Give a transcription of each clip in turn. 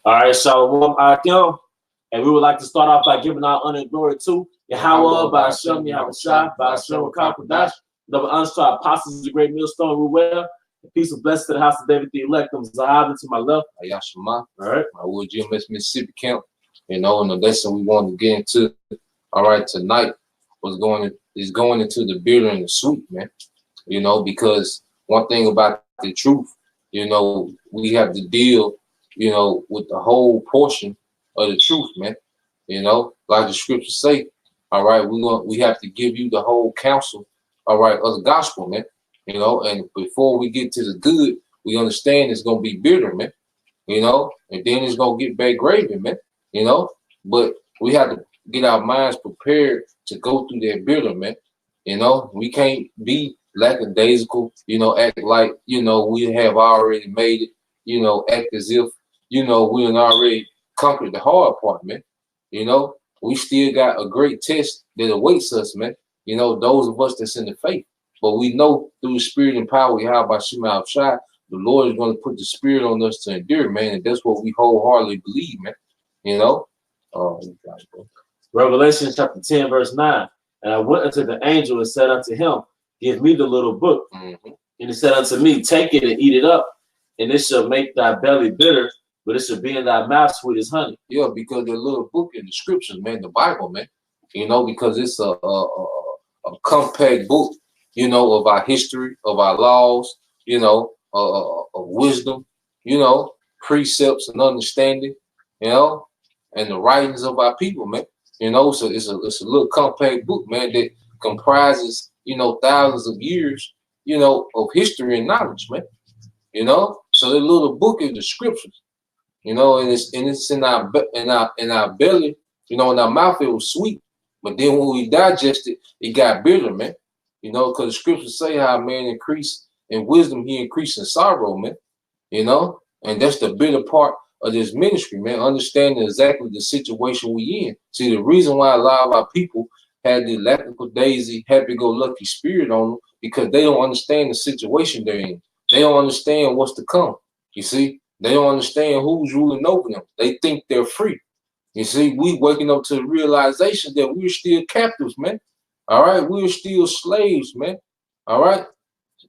All right, Shalom Akim. And we would like to start off by giving our honor and glory to Yahweh, Ba'ashem, Yahushua, Ba'ashem, Kakwadash, double honors to our apostles, the great millstone, Ruel, and peace and blessings to the house of David the elect, and Zahab to my left. Ayashima. All right. My Wood GMS Mississippi camp. And the lesson we want to get into, all right, tonight is going into the bitter and the sweet, man. Because one thing about the truth, we have to deal, with the whole portion of the truth, man. Like the scriptures say, all right, we have to give you the whole counsel, all right, of the gospel, man. And before we get to the good, we understand it's gonna be bitter, man. And then it's gonna get back gravy, man. But we have to get our minds prepared to go through that bitter, man. We can't be lackadaisical, act like, we have already made it, act as if, we done already conquered the hard part, man. We still got a great test that awaits us, man. Those of us that's in the faith. But we know through the spirit and power we have by Shema Shai, the Lord is going to put the spirit on us to endure, man. And that's what we wholeheartedly believe, man. Revelation chapter 10, verse 9. And I went unto the angel and said unto him, give me the little book. Mm-hmm. And he said unto me, take it and eat it up, and it shall make thy belly bitter, but it shall be in thy mouth sweet as honey. Yeah, because the little book in the scriptures, man, the Bible, man, because it's a compact book, of our history, of our laws, of wisdom, precepts and understanding, and the writings of our people, man. So it's a little compact book, man, that comprises, thousands of years, of history and knowledge, man. So the little book is the scriptures, and it's in our belly, in our mouth it was sweet, but then when we digest it, it got bitter, man. Because the scriptures say how man increase in wisdom, he increase in sorrow, man. And that's the bitter part of this ministry, man. Understanding exactly the situation we in. See, the reason why a lot of our people had the lackadaisy, happy-go-lucky spirit on them, because they don't understand the situation they're in. They don't understand what's to come. You see, they don't understand who's ruling over them. They think they're free. You see, we waking up to the realization that we're still captives, man. All right, we're still slaves, man. All right,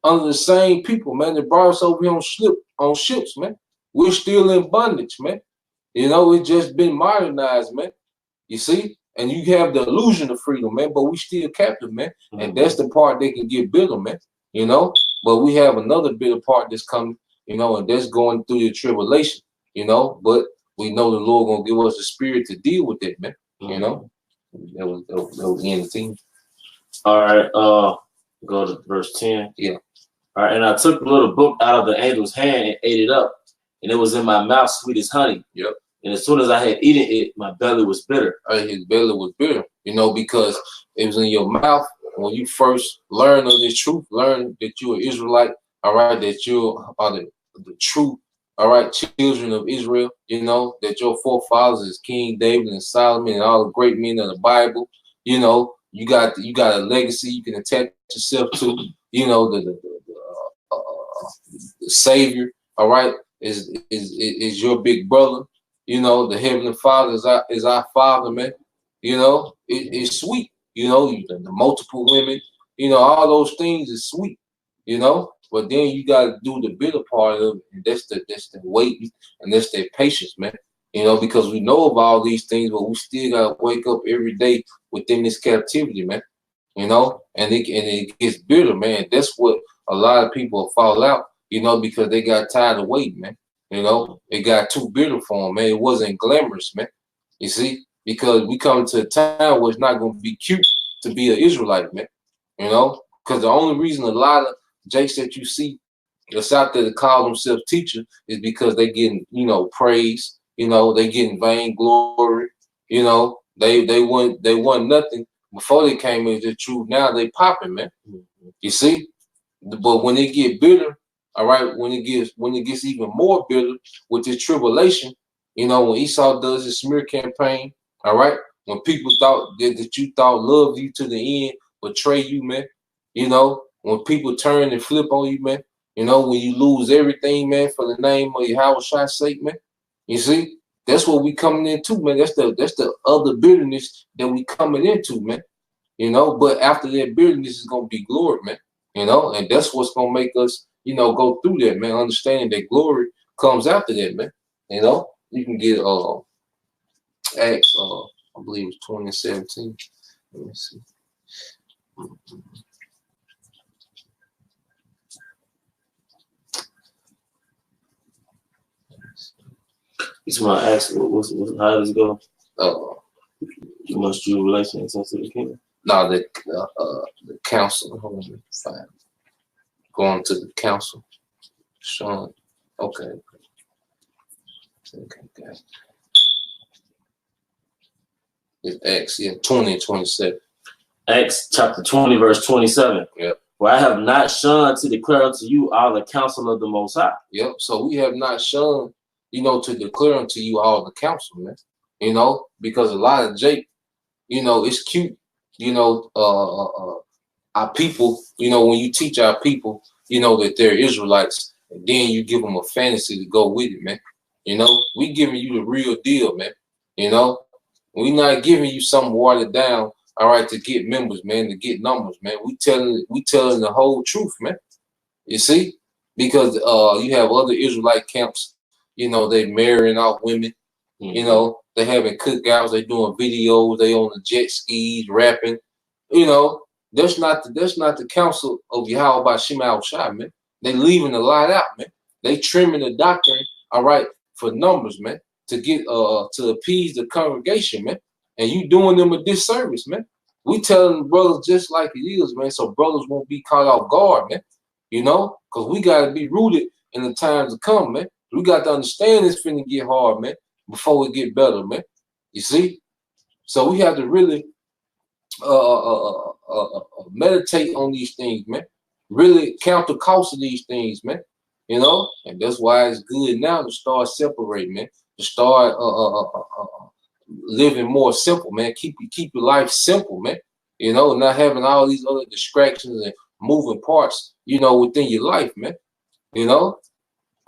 under the same people, man, that brought us over here on ships, man. We're still in bondage, man. It's just been modernized, man. You see, and you have the illusion of freedom, man, but we still captive, man. Mm-hmm. And that's the part that can get bitter, man. But we have another bitter part that's coming, and that's going through the tribulation, but we know the Lord gonna give us the spirit to deal with that, man. Mm-hmm. That was the end of the team. All right, go to verse 10. Yeah. All right, and I took the little book out of the angel's hand and ate it up, and it was in my mouth sweet as honey. Yep. And as soon as I had eaten it, my belly was bitter. His belly was bitter, because it was in your mouth. When you first learn of this truth, learn that you're an Israelite, all right, that you are the true, all right, children of Israel, that your forefathers is King David and Solomon and all the great men of the Bible, you got a legacy you can attach yourself to, the Savior, all right, is your big brother, the Heavenly Father is our Father, man. It's sweet, the multiple women, all those things is sweet, but then you got to do the bitter part of it, and that's the waiting, and that's the patience, man. Because we know of all these things, but we still got to wake up every day within this captivity, man. And it gets bitter, man. That's what a lot of people fall out, because they got tired of waiting, man. It got too bitter for them, man. It wasn't glamorous, man. You see, because we come to a time where it's not going to be cute to be an Israelite, man. Because the only reason a lot of jakes that you see that's out there that call themselves teachers is because they getting, praise, they getting vainglory, they want nothing before they came into the truth. Now they popping, man. You see, but when they get bitter, all right, when it gets even more bitter with this tribulation, when Esau does his smear campaign, all right, when people thought that you thought loved you to the end, betray you, man, when people turn and flip on you, man, when you lose everything, man, for the name of Yahweh Shai's sake, man, you see, That's what we coming into, man. That's the other bitterness that we coming into, man. You know, but after that bitterness is gonna be glory, man. You know, and that's what's gonna make us, you know, go through that, man. Understanding that glory comes after that, man. You know, you can get Acts, I believe it's 2017. Let me see. It's my Acts. How does it go? You must do relations into the kingdom. No, the council. Hold on, fine. Going to the council. Sean. Okay. Okay. It's Acts, 20 and 27. Acts chapter 20, verse 27. Yep. For I have not shunned to declare unto you all the counsel of the Most High. Yep. So we have not shunned, you know, to declare unto you all the counsel, man. You know, because a lot of Jake, you know, it's cute, you know, our people, you know, when you teach our people, you know, that they're Israelites, and then you give them a fantasy to go with it, man. You know, we giving you the real deal, man. You know, we not giving you something watered down, all right, to get members, man, to get numbers, man. We telling the whole truth, man. You see, because you have other Israelite camps, you know, they marrying off women, you know, they having cookouts, they doing videos, they on the jet skis, rapping, you know. That's not the counsel of Yahweh Bashim Al-Shai, man. They leaving the light out, man. They trimming the doctrine, all right, for numbers, man, to get to appease the congregation, man. And you doing them a disservice, man. We telling brothers just like it is, man, so brothers won't be caught off guard, man. You know, because we gotta be rooted in the times to come, man. We got to understand it's finna get hard, man, before it get better, man. You see? So we have to really meditate on these things, man. Really count the cost of these things, man. You know, and that's why it's good now to start separating, man. To start living more simple, man. Keep your life simple, man. You know, not having all these other distractions and moving parts, you know, within your life, man. You know,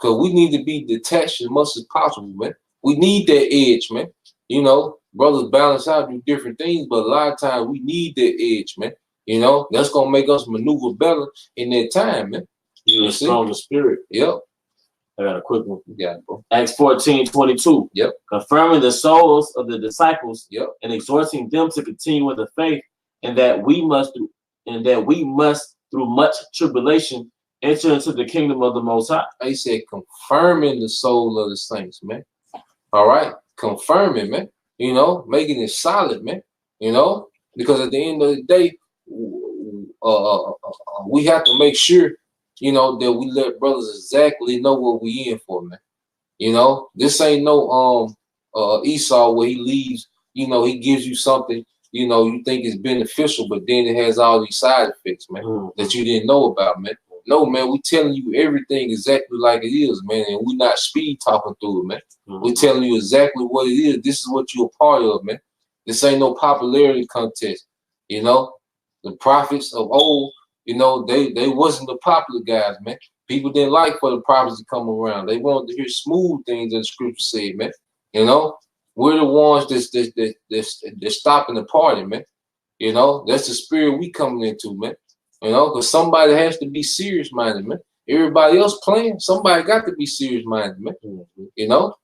because we need to be detached as much as possible, man. We need that edge, man. You know, brothers balance out, do different things, but a lot of times we need that edge, man. You know, that's gonna make us maneuver better in that time, man. You're a stronger spirit. Yep. I got a quick one. Yeah, bro. Acts 14:22. Yep. Confirming the souls of the disciples. Yep. And exhorting them to continue in the faith, and that we must through much tribulation enter into the kingdom of the Most High. He said, confirming the soul of the saints, man. All right, confirming, man. You know, making it solid, man. You know, because at the end of the day, we have to make sure, you know, that we let brothers exactly know what we in for, man. You know, this ain't no Esau where he leaves, you know, he gives you something, you know, you think is beneficial, but then it has all these side effects, man, that you didn't know about, man. No, man, we telling you everything exactly like it is, man, and we not speed talking through it, man. We telling you exactly what it is. This is what you're a part of, man. This ain't no popularity contest, you know. The prophets of old, you know, they wasn't the popular guys, man. People didn't like for the prophets to come around. They wanted to hear smooth things that the scripture said, man. You know, we're the ones that's stopping the party, man. You know, that's the spirit we coming into, man. You know, because somebody has to be serious-minded, man. Everybody else playing, somebody got to be serious-minded, man. You know?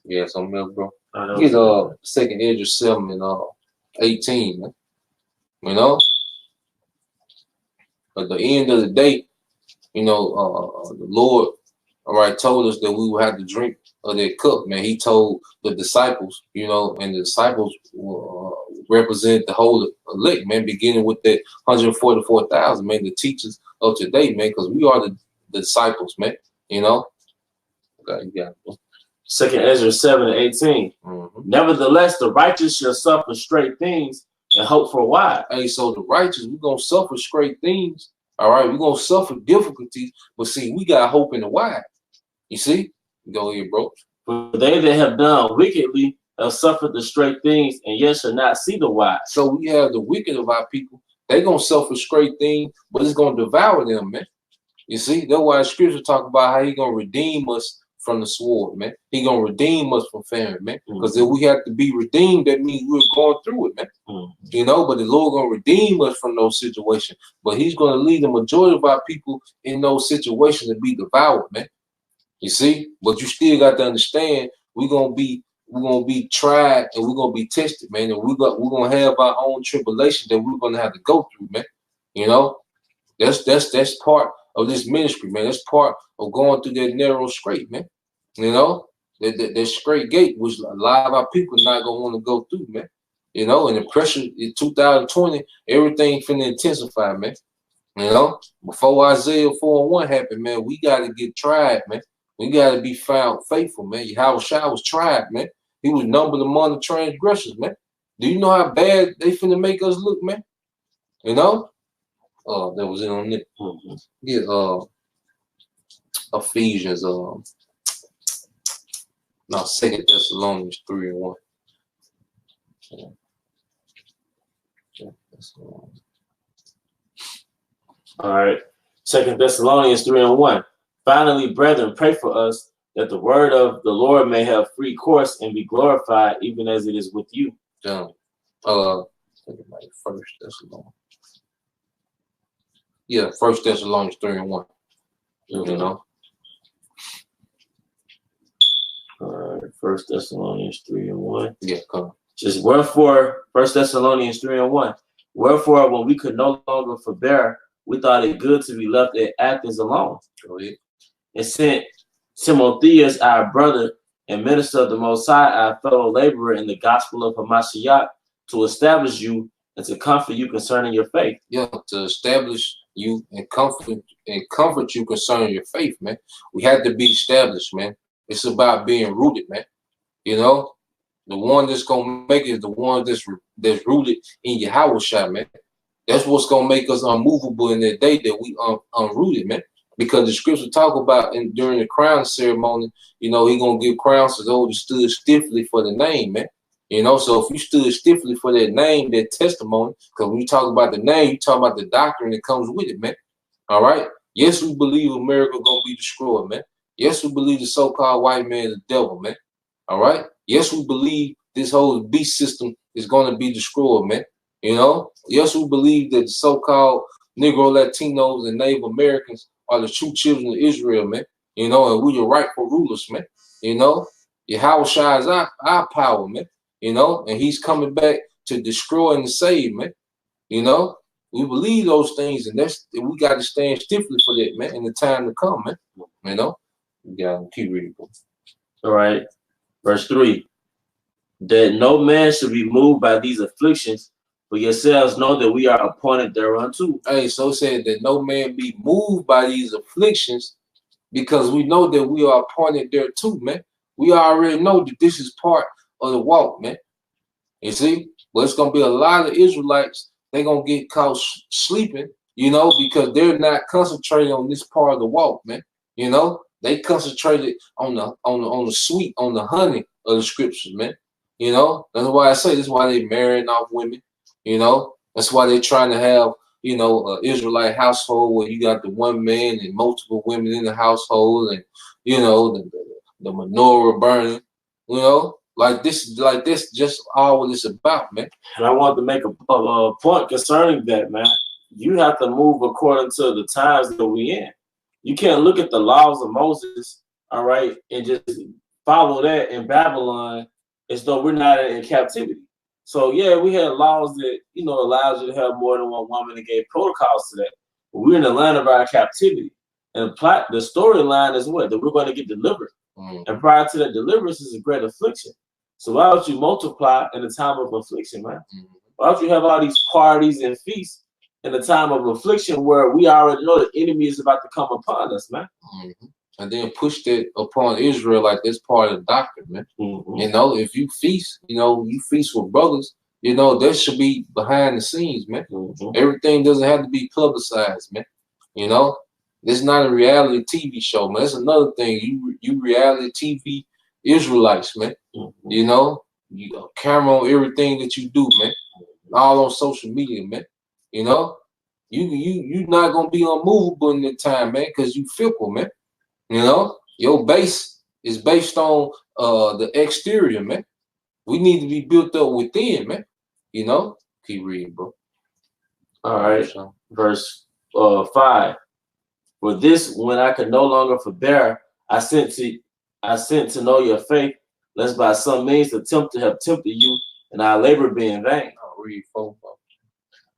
Yeah, something else, bro. Get 2nd Ezra 7 and 18, man. You know? At the end of the day, you know, the Lord, all right, told us that we would have to drink of that cup, man. He told the disciples, you know, and the disciples represent the whole elect, man, beginning with that 144,000, man, the teachers of today, man, because we are the disciples, man, you know. Okay, yeah. 2nd Ezra 7:18. Nevertheless, the righteous shall suffer straight things and hope for a while. Hey, so the righteous, we're going to suffer straight things, all right? We're going to suffer difficulties, but see, we got hope in the wide. You see? Go ahead, bro. For they that have done wickedly have suffered the straight things, and yet shall not see the wise. So we have the wicked of our people. They're going to suffer straight things, but it's going to devour them, man. You see? That's why the scripture talk about how he's going to redeem us from the sword, man. He gonna redeem us from famine, man. Because if we have to be redeemed, that means we're going through it, man. You know, but the Lord gonna redeem us from those situations. But He's gonna lead the majority of our people in those situations to be devoured, man. You see, but you still got to understand we're gonna be tried and we're gonna be tested, man, and we're gonna have our own tribulation that we're gonna have to go through, man. You know, that's part of this ministry, man. That's part of going through that narrow straight, man. You know, that straight gate, which a lot of our people not gonna want to go through, man. You know, and the pressure in 2020, everything finna intensify, man. You know, before Isaiah 4:1 happened, man, we gotta get tried, man. We gotta be found faithful, man. Yahushua was tried, man. He was numbered among the transgressors, man. Do you know how bad they finna make us look, man? You know? That was it on it. Yeah, Ephesians, 2 Thessalonians 3:1. All right. 2 Thessalonians 3:1. Finally, brethren, pray for us that the word of the Lord may have free course and be glorified, even as it is with you. I think it might be 1 Thessalonians. Yeah, 1 Thessalonians 3:1. You know. All right, 1 Thessalonians 3:1. Yeah, come on. Just wherefore, 1 Thessalonians 3:1. Wherefore, when we could no longer forbear, we thought it good to be left at Athens alone. Go ahead. And sent Timotheus, our brother and minister of the Most High, our fellow laborer in the gospel of Hamashiach, to establish you and to comfort you concerning your faith. Yeah, to establish you and comfort you concerning your faith, man. We have to be established, man. It's about being rooted, man. You know, the one that's gonna make it is the one that's rooted in Yahushua, man. That's what's gonna make us unmovable in that day that we unrooted, man. Because the scripture talk about during the crown ceremony, you know, He gonna give crowns to those who stood stiffly for the name, man. You know, so if you stood stiffly for that name, that testimony, because when you talk about the name, you talk about the doctrine that comes with it, man. All right. Yes, we believe America gonna be destroyed, man. Yes, we believe the so-called white man is the devil, man. All right. Yes, we believe this whole beast system is gonna be destroyed, man. You know. Yes, we believe that the so-called Negro, Latinos, and Native Americans are the true children of Israel, man. You know, and we the rightful rulers, man. You know, Yahushua is our power, man. You know, and He's coming back to destroy and to save, man. You know, we believe those things, and we got to stand stiffly for that, man, in the time to come, man. You know, we got to keep reading. All right, verse 3. That no man should be moved by these afflictions, for yourselves know that we are appointed thereunto. Hey, so it said that no man be moved by these afflictions, because we know that we are appointed thereto, man. We already know that this is part of the walk, man. You see, but it's gonna be a lot of Israelites. They're gonna get caught sleeping, you know, because they're not concentrating on this part of the walk, man. You know, they concentrated on the sweet, on the honey of the scriptures, man. You know, that's why I say this is why they marrying off women. You know, that's why they're trying to have, you know, an Israelite household where you got the one man and multiple women in the household, and you know, the menorah burning, you know. Like this, just all what it's about, man. And I want to make a point concerning that, man. You have to move according to the times that we in. You can't look at the laws of Moses, all right, and just follow that in Babylon as though we're not in captivity. So yeah, we had laws that, you know, allows you to have more than one woman and gave protocols to that. But we're in the land of our captivity. And the storyline is what? That we're going to get delivered. And prior to that deliverance is a great affliction. So why don't you multiply in the time of affliction, man? Why don't you have all these parties and feasts in the time of affliction where we already know the enemy is about to come upon us, man? And then push that upon Israel like that's part of the doctrine, man. You know, if you feast, you know, you feast with brothers, you know, that should be behind the scenes, man. Everything doesn't have to be publicized, man. You know, this is not a reality TV show, man. That's another thing. You reality TV Israelites, man. You know, you camera on everything that you do, man. All on social media, man. You know, you not gonna be unmovable in that time, man, because you fickle, man. You know, your base is based on the exterior, man. We need to be built up within, man. You know, keep reading, bro. All right, verse 5. For this, when I could no longer forbear, I sent to know your faith, lest by some means the tempter have tempted you, and our labor be in vain. I'll read 4.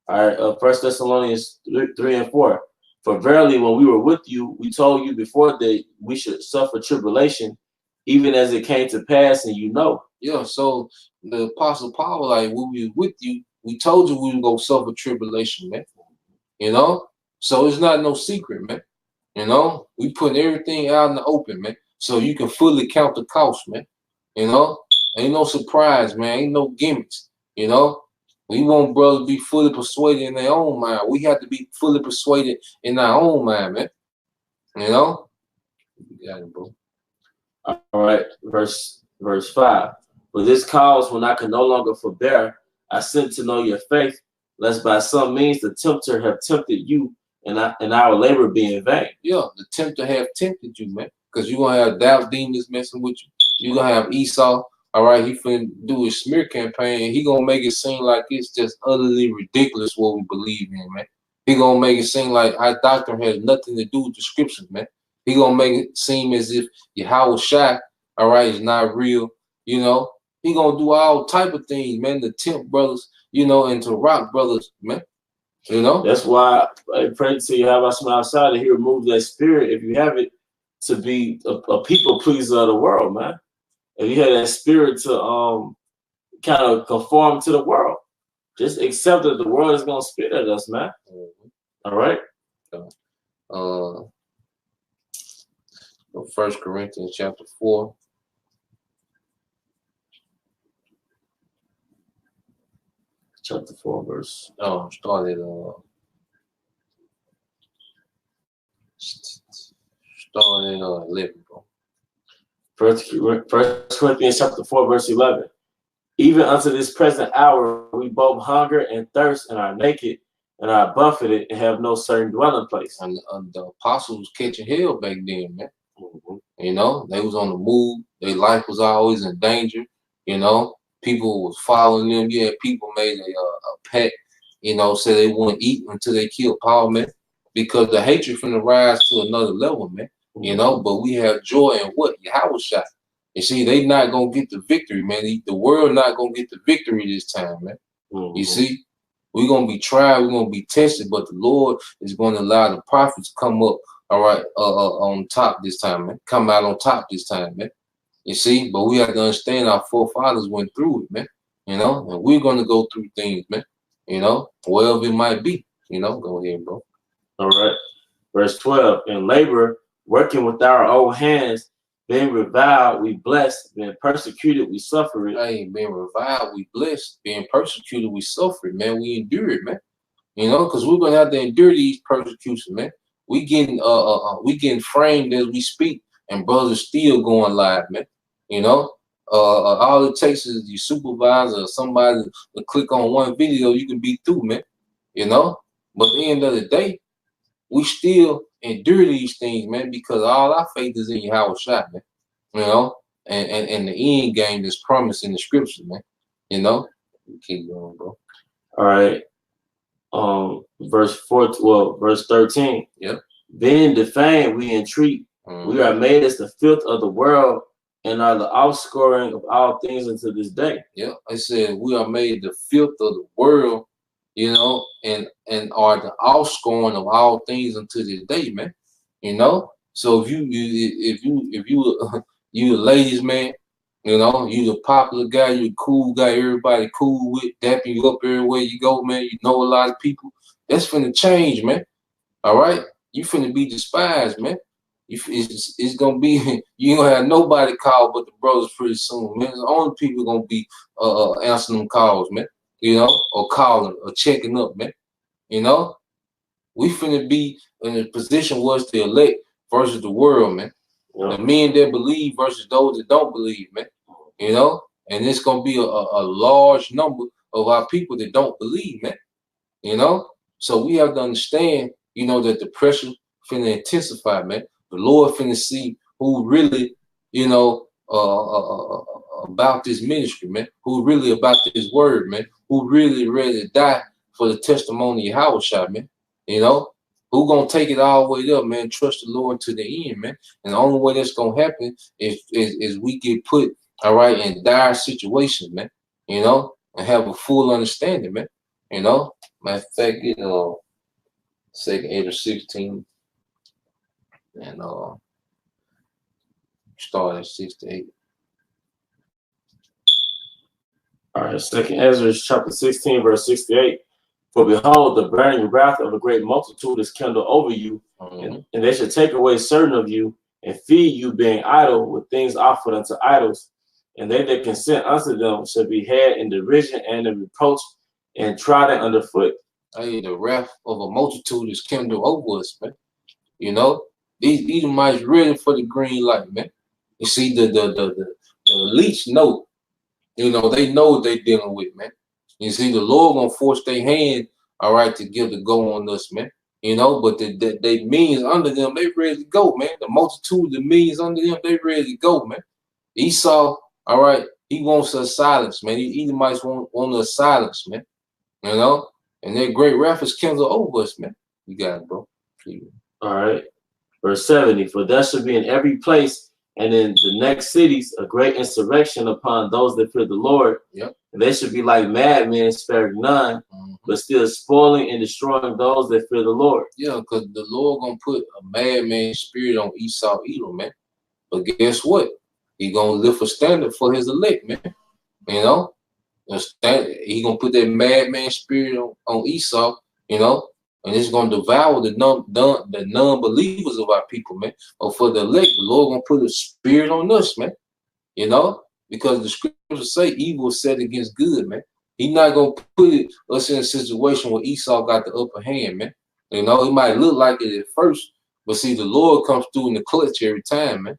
All right, 1 Thessalonians 3 and 4. For verily, when we were with you, we told you before that we should suffer tribulation, even as it came to pass, and you know. Yeah, so the Apostle Paul, like, when we were with you, we told you we were going to suffer tribulation, man. You know? So it's not no secret, man. You know? We putting everything out in the open, man. So you can fully count the cost, man. You know? Ain't no surprise, man. Ain't no gimmicks. You know? We want brothers to be fully persuaded in their own mind. We have to be fully persuaded in our own mind, man. You know? You got it, bro. All right, verse 5. For this cause, when I could no longer forbear, I sent to know your faith, lest by some means the tempter have tempted you, and our labor be in vain. Yeah, the tempter have tempted you, man. Because you're going to have doubt demons messing with you. You're going to have Esau. All right, he finna do his smear campaign. He going to make it seem like it's just utterly ridiculous what we believe in, man. He going to make it seem like our doctrine has nothing to do with the scriptures, man. He going to make it seem as if Yahweh Shai, all right, is not real, you know. He going to do all type of things, man, to tempt brothers, you know, and to rock brothers, man. You know? That's why I pray to you, have us from outside, and he remove that spirit, if you have it, to be a people pleaser of the world, man. If you have that spirit to kind of conform to the world, just accept that the world is going to spit at us, man. All right? 1 Corinthians chapter 4. Chapter 4, verse. Started 11, bro. First Corinthians chapter 4, verse 11. Even unto this present hour, we both hunger and thirst and are naked and are buffeted and have no certain dwelling place. And the apostles was catching hell back then, man. You know, they was on the move. Their life was always in danger. You know, people was following them. Yeah, people made a pact, you know, said they wouldn't eat until they killed Paul, man, because the hatred from the rise to another level, man. You know, but we have joy in what? Yahweh Shai. You see, they not gonna get the victory, man. The world not gonna get the victory this time, man. You see, we're gonna be tried, we're gonna be tested, but the Lord is gonna allow the prophets to come up, all right, on top this time, man. Come out on top this time, man. You see, but we have to understand our forefathers went through it, man. You know, and we're gonna go through things, man. You know, whatever it might be. You know, go ahead, bro. All right. Verse 12. In labor, working with our own hands, being reviled, we blessed, being persecuted, we suffer it. Hey, being reviled, we blessed, being persecuted, we suffer it, man. We endure it, man. You know, because we're gonna have to endure these persecutions, man. We getting framed as we speak, and brothers still going live, man. You know, all it takes is your supervisor or somebody to click on one video, you can be through, man. You know, but at the end of the day, we still endure these things, man, because all our faith is in Yahweh Shai, man. You know, and the end game is promised in the scriptures, man. You know, keep going, bro. All right. Verse 13. Yep. Being defamed, we entreat. We are made as the filth of the world and are the offscoring of all things unto this day. Yeah, I said we are made the filth of the world, you know, and are the offscoring of all things unto this day, man. You know, so if you ladies, man, you know, you the popular guy, you the cool guy, everybody cool with, dapping you up everywhere you go, man. You know a lot of people. That's finna change, man. All right, you finna be despised, man. It's gonna be, you ain't gonna have nobody call but the brothers pretty soon, man. The only people gonna be answering them calls, man. You know, or calling or checking up, man. You know, we finna be in a position was the elect versus the world, man. The men that believe versus those that don't believe, man. You know, and it's gonna be a large number of our people that don't believe, man. You know, so we have to understand, you know, that the pressure finna intensify, man. The Lord finna see who really, you know, about this ministry, man, who really about this word, man, who really ready to die for the testimony of Yahushua, man, you know, who gonna take it all the way up, man, trust the Lord to the end, man. And the only way that's gonna happen is we get put, all right, in dire situations, man, you know, and have a full understanding, man, you know. Matter of fact, you know, 2nd Ezra 16, and start at 6 to 8. All right, 2nd Ezra chapter 16, verse 68. For behold, the burning wrath of a great multitude is kindled over you, and they shall take away certain of you, and feed you, being idle, with things offered unto idols. And they that consent unto them shall be had in derision and in reproach, and trodden underfoot. Hey, the wrath of a multitude is kindled over us, man. You know, these Edomites ready for the green light, man. You see, the elites know, you know, they know what they dealing with, man. You see, the Lord gonna force their hand, all right, to give the go on us, man. You know, but they millions under them, they ready to go, man. The multitude, the millions under them, they ready to go, man. Esau, all right, he wants us silence, man. Edomites want us silence, man. You know, and that great wrath is kindled over us, man. You got it, bro. All right. Verse 70. For there shall be in every place and in the next cities a great insurrection upon those that fear the Lord. Yep. And they should be like madmen, sparing none, but still spoiling and destroying those that fear the Lord. Yeah, because the Lord gonna put a madman spirit on Esau, Edom, man. But guess what? He gonna lift a standard for his elect, man. You know, he gonna put that madman spirit on Esau, you know, and it's gonna devour the non-believers of our people, man. But for the elect, the Lord gonna put a spirit on us, man. You know, because the scriptures say evil is set against good, man. He's not gonna put us in a situation where Esau got the upper hand, man. You know, it might look like it at first, but see, the Lord comes through in the clutch every time, man.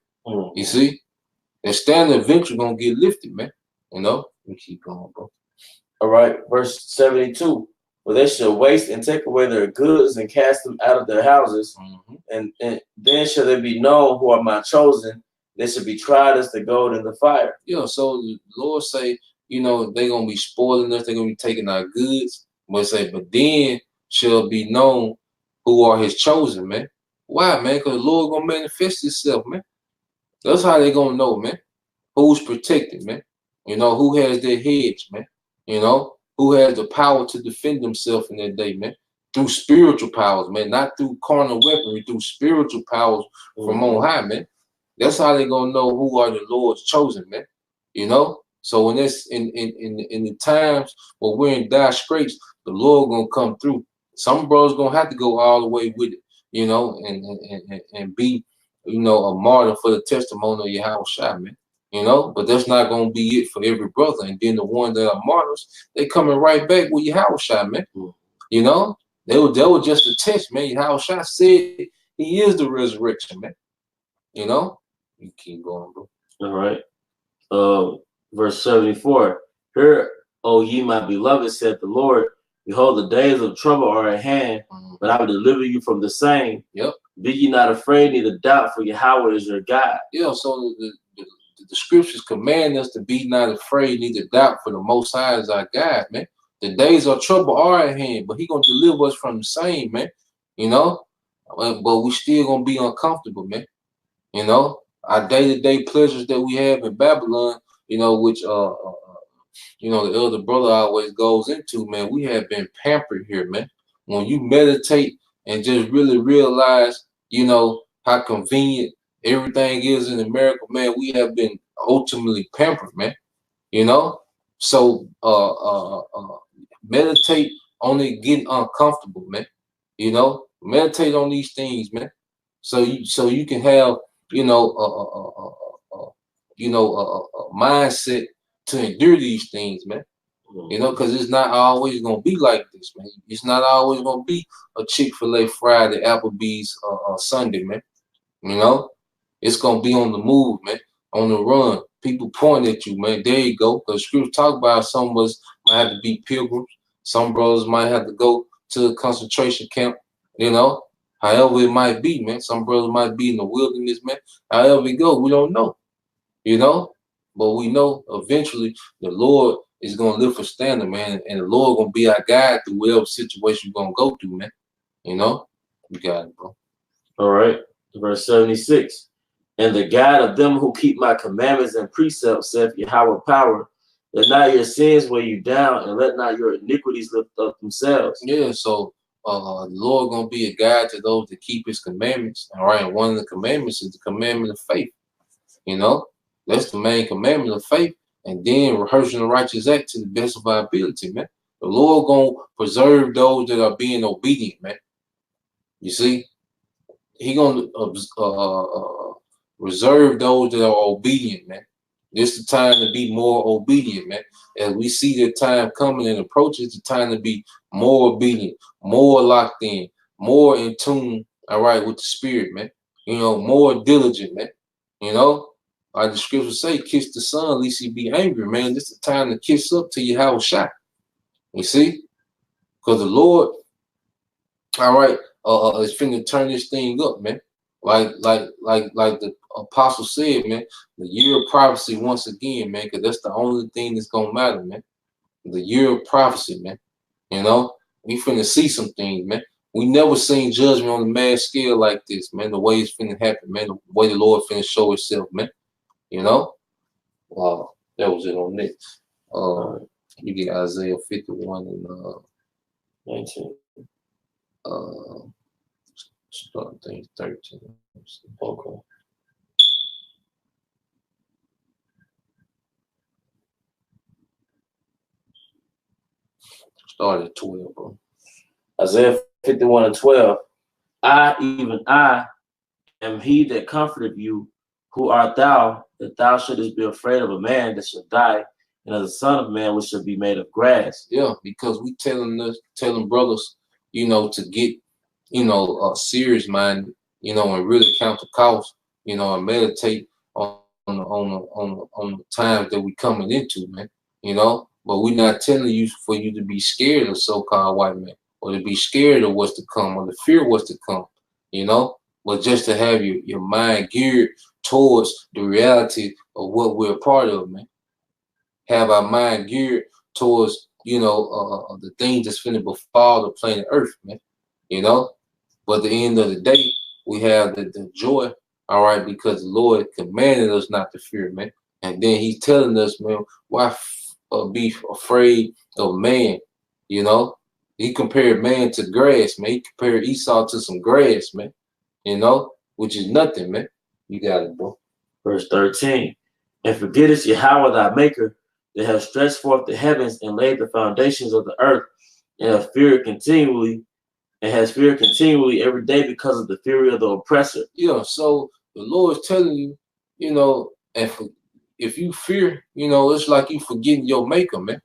You see, that standard eventually gonna get lifted, man. You know, we keep going, bro. All right, verse 72. For they shall waste and take away their goods and cast them out of their houses, and then shall they be known who are my chosen. They should be tried as the gold in the fire. Yeah, so the Lord say, you know, they're gonna be spoiling us, they're gonna be taking our goods, but then shall be known who are his chosen, man. Why, man? Because the Lord gonna manifest himself, man. That's how they gonna know, man. Who's protected, man. You know, who has their hedge, man. You know, who has the power to defend themselves in that day, man. Through spiritual powers, man, not through carnal weaponry, through spiritual powers from on high, man. That's how they gonna know who are the Lord's chosen, man. You know. So when it's in the times where we're in dire straits, the Lord gonna come through. Some brothers gonna have to go all the way with it, you know, and be, you know, a martyr for the testimony of Yahushua, man. You know, but that's not gonna be it for every brother. And then the ones that are martyrs, they coming right back with Yahushua, man. You know, they were just a test, man. Yahushua said he is the resurrection, man. You know, you keep going, bro. All right. Verse 74. Hear, O ye my beloved, said the Lord, behold, the days of trouble are at hand, but I will deliver you from the same. Yep. Be ye not afraid, neither doubt, for Yahweh is your God. Yeah, so the scriptures command us to be not afraid, neither doubt, for the Most High is our God, man. The days of trouble are at hand, but he gonna deliver us from the same, man. You know, but we still gonna be uncomfortable, man. You know, our day-to-day pleasures that we have in Babylon, you know, which you know, the elder brother always goes into, man. We have been pampered here, man. When you meditate and just really realize, you know, how convenient everything is in America, man, we have been ultimately pampered, man. You know, so meditate on it getting uncomfortable, man. You know, meditate on these things, man. So you can have, you know, a mindset to endure these things, man. You know, because it's not always gonna be like this, man. It's not always gonna be a Chick-fil-A Friday, Applebee's Sunday, man. You know, it's gonna be on the move, man, on the run. People point at you, man. There you go. Because scripture talk about some of us might have to be pilgrims. Some brothers might have to go to a concentration camp. You know, however it might be, man. Some brothers might be in the wilderness, man. However it go, we don't know. you know. But we know eventually the Lord is gonna lift a standard, man, and the Lord gonna be our guide through whatever situation we're gonna go through, man. You know, you got it, bro. All right, verse 76. And the God of them who keep my commandments and precepts, saith Yahweh power, let not your sins weigh you down, and let not your iniquities lift up themselves. Yeah, so the Lord gonna be a guide to those that keep His commandments. All right, one of the commandments is the commandment of faith. You know, that's the main commandment of faith, and then rehearsing the righteous act to the best of our ability, man. The Lord gonna preserve those that are being obedient, man. You see, He gonna reserve those that are obedient, man. This is the time to be more obedient, man. As we see the time coming and approaching, it's the time to be more obedient, more locked in, more in tune, all right, with the spirit, man. You know, more diligent, man. You know, like the scriptures say, kiss the son, lest he be angry, man. This is the time to kiss up to Yahweh Shai. You see? Because the Lord, all right, is finna turn this thing up, man. Like the apostle said, man, the year of prophecy once again, man, because that's the only thing that's gonna matter, man. The year of prophecy, man. You know, we finna see some things, man. We never seen judgment on a mass scale like this, man. The way it's finna happen, man. The way the Lord finna show Himself, man. You know, that was it on that. You get Isaiah 51 and 19. Start things 13. Okay. Start at 12, bro. Isaiah 51 and 12. I, even I, am he that comforted you. Who art thou, that thou shouldest be afraid of a man that shall die, and of the son of man which shall be made of grass? Yeah, because we telling brothers, you know, to get, you know, serious mind, you know, and really count the cost, you know, and meditate on the times that we coming into, man. You know, but we're not telling you for you to be scared of so-called white men, or to be scared of what's to come, or to fear what's to come. You know, but just to have your mind geared towards the reality of what we're a part of, man. Have our mind geared towards, you know, the things that's finna befall the planet Earth, man. You know, but at the end of the day, we have the joy, all right, because the Lord commanded us not to fear, man. And then He's telling us, man, why be afraid of man? You know, He compared man to grass, man. He compared Esau to some grass, man. You know, which is nothing, man. You got it, bro. Verse 13. And forgettest Yahweh thy maker, that have stretched forth the heavens and laid the foundations of the earth, and have feared continually, and has feared continually every day because of the fury of the oppressor. Yeah, so the Lord is telling you, you know, and if you fear, you know, it's like you forgetting your maker, man.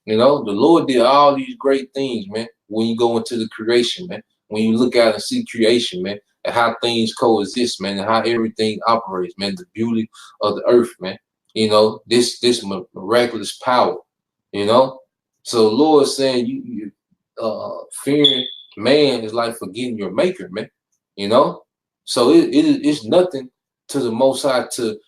You know, the Lord did all these great things, man, when you go into the creation, man. When you look out and see creation, man, and how things coexist, man, and how everything operates, man, the beauty of the earth, man. You know, this miraculous power, you know. So the Lord is saying you fearing man is like forgetting your maker, man. You know, so it's nothing to the Most High to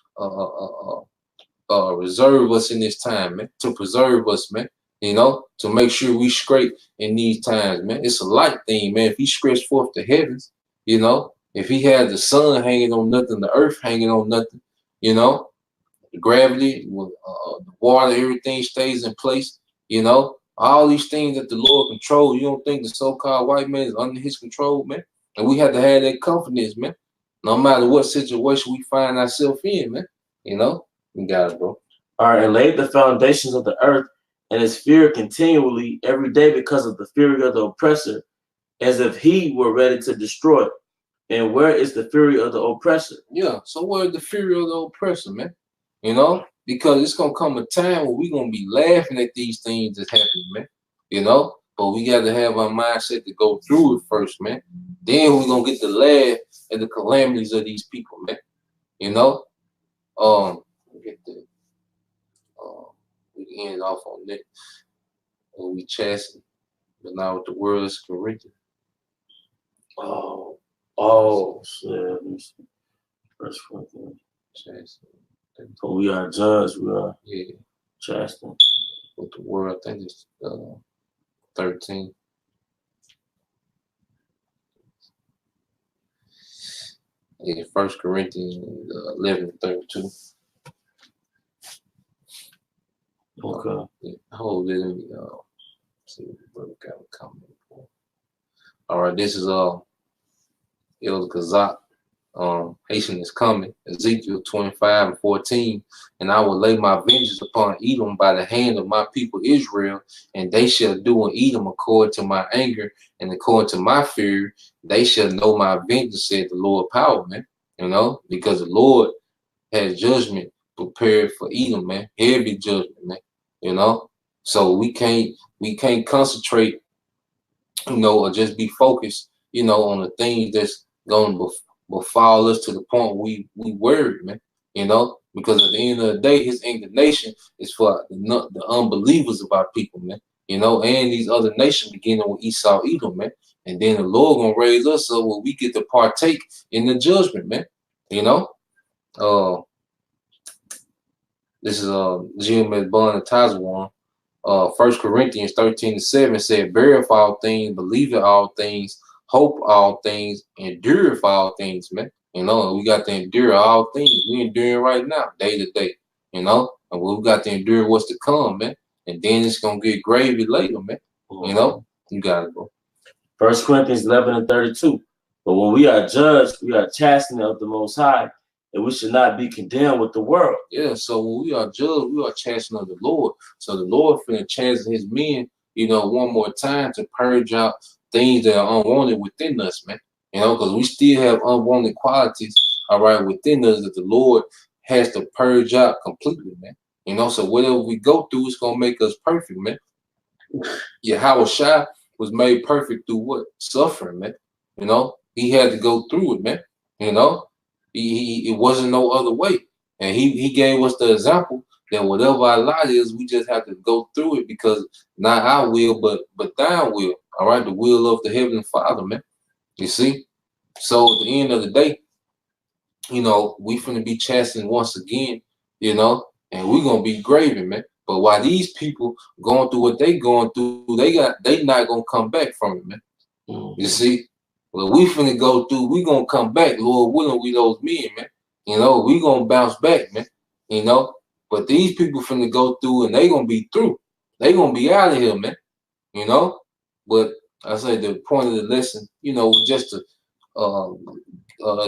reserve us in this time, man, to preserve us, man. You know, to make sure we straight in these times, man. It's a light thing, man. If He stretched forth the heavens, you know, if He had the sun hanging on nothing, the earth hanging on nothing, you know, the gravity, the water, everything stays in place, you know. All these things that the Lord controls, you don't think the so-called white man is under His control, man? And we have to have that confidence, man. No matter what situation we find ourselves in, man. You know, you got it, bro. All right, and laid the foundations of the earth, and is feared continually every day because of the fury of the oppressor, as if he were ready to destroy it. And where is the fury of the oppressor? Yeah, so where's the fury of the oppressor, man? You know, because it's gonna come a time where we're gonna be laughing at these things that's happening, man. You know, but we got to have our mindset to go through it first, man. Then we're gonna get to laugh at the calamities of these people, man. You know, get the we can end off on that. We chasten, but now with the world is corrected. Oh, shit. Verse 14. Chasten. For we are judged, we are chastened. With the word, I think it's 13. Yeah, 1 Corinthians 11:32. Okay. Hold it. Let me see what the brother got a comment for. All right, this is El Gazak. Haitian is coming. Ezekiel 25:14. And I will lay my vengeance upon Edom by the hand of my people Israel, and they shall do in Edom according to my anger and according to my fear. They shall know my vengeance, said the Lord power, man. You know, because the Lord has judgment prepared for Edom, man. Heavy judgment, man. You know, so we can't concentrate, you know, or just be focused, you know, on the things that's going to befall us to the point we worried, man. You know, because at the end of the day, his indignation is for the unbelievers of our people, man. You know, and these other nations, beginning with Esau, Edom, man. And then the Lord gonna raise us up where we get to partake in the judgment, man. You know, this is GMS Bond and Taiwan. 1 Corinthians 13:7 said, beareth all things, believeth all things, hope all things, endureth all things, man. You know, we got to endure all things. We enduring right now, day to day, you know, and we got to endure what's to come, man. And then it's gonna get gravy later, man. You know, you got it, bro. 1 Corinthians 11:32. But when we are judged, we are chastened of the Most High, and we should not be condemned with the world. Yeah, so when we are judged, we are chastened of the Lord. So the Lord finna chasten his men, you know, one more time to purge out things that are unwanted within us, man. You know, because we still have unwanted qualities, all right, within us that the Lord has to purge out completely, man. You know, so whatever we go through, it's gonna make us perfect, man. Yahweh Shai was made perfect through what? Suffering, man. You know, he had to go through it, man. You know, it wasn't no other way. And he gave us the example that whatever our lot is, we just have to go through it, because not our will, but thine will. All right, the will of the Heavenly Father, man. You see? So at the end of the day, you know, we finna be chastened once again, you know, and we're gonna be graving, man. But while these people going through what they going through, they not gonna come back from it, man. You see? Well, we finna go through, we gonna come back, Lord willing, we those men, man. You know, we gonna bounce back, man. You know, but these people finna go through and they gonna be through. They gonna be out of here, man. You know? But I say the point of the lesson, you know, just to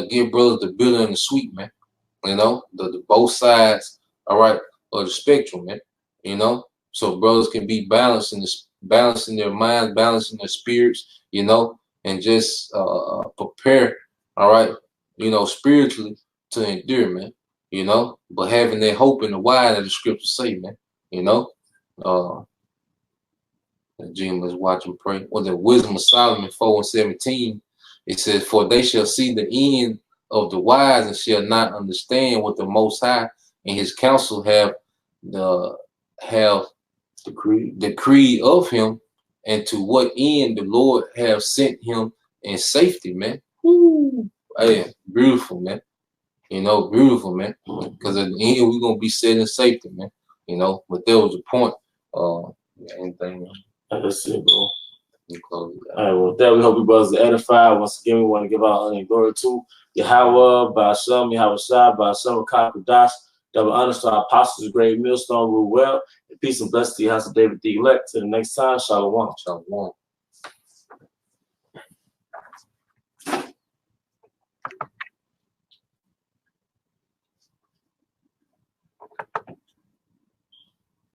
give brothers the bitter and the sweet, man. You know, the both sides, all right, of the spectrum, man. You know, so brothers can be balanced balancing their minds, balancing their spirits, you know, and just prepare, all right, you know, spiritually to endure, man. You know, but having that hope in the why that the scriptures say, man. You know, Jim was watching pray. Or the wisdom of Solomon 4:17, it says, "For they shall see the end of the wise and shall not understand what the Most High and His counsel have decreed of him, and to what end the Lord have sent him in safety," man. Woo. Hey, beautiful, man. You know, beautiful, man. Because at the end we're gonna be set in safety, man. You know, but there was a point. Anything. That's it, bro. All right, well, with that, we hope you brothers are edified. Once again, we want to give our honor and glory to Yahweh, Ba'ashem, Yahweh Shai, Ba'ashem, Kakadash, double honor to our apostles, the great millstone, rule well, and peace and blessing to your house of David the elect. Till the next time, Shalom. Shalom.